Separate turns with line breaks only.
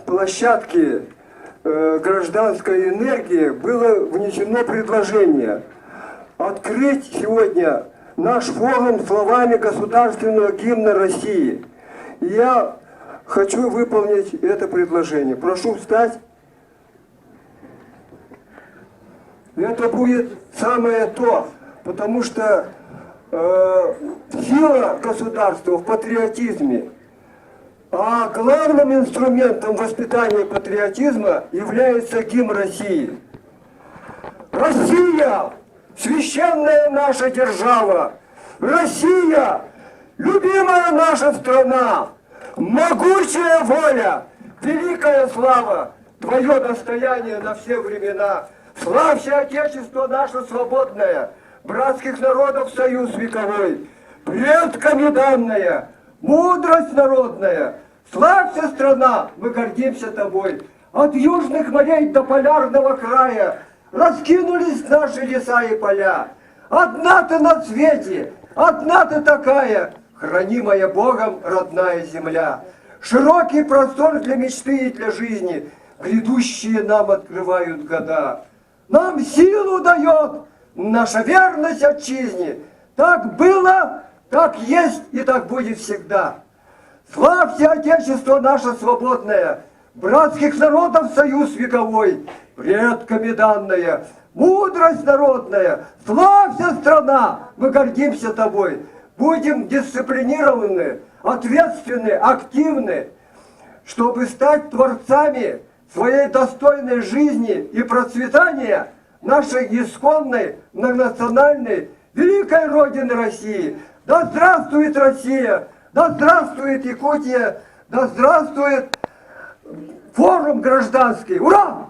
площадки гражданской энергии было внесено предложение открыть сегодня наш форум словами государственного гимна России. И я хочу выполнить это предложение. Прошу встать. Это будет самое то, потому что сила государства в патриотизме. А главным инструментом воспитания патриотизма является гимн России. Россия, священная наша держава, Россия, любимая наша страна, могучая воля, великая слава, твое достояние на все времена. Славься, Отечество наше свободное, братских народов союз вековой, предками данная, мудрость народная. Славься, страна, мы гордимся тобой. От южных морей до полярного края раскинулись наши леса и поля. Одна ты на свете, одна ты такая, хранимая Богом родная земля. Широкий простор для мечты и для жизни, грядущие нам открывают года. Нам силу дает наша верность отчизне. Так было, так есть и так будет всегда. Славься, Отечество наше свободное, братских народов союз вековой, предками данная, мудрость народная. Славься, страна, мы гордимся тобой. Будем дисциплинированы, ответственны, активны, чтобы стать творцами своей достойной жизни и процветания нашей исконной, многонациональной, великой Родины России. Да здравствует Россия! Да здравствует Якутия! Да здравствует форум гражданский! Ура!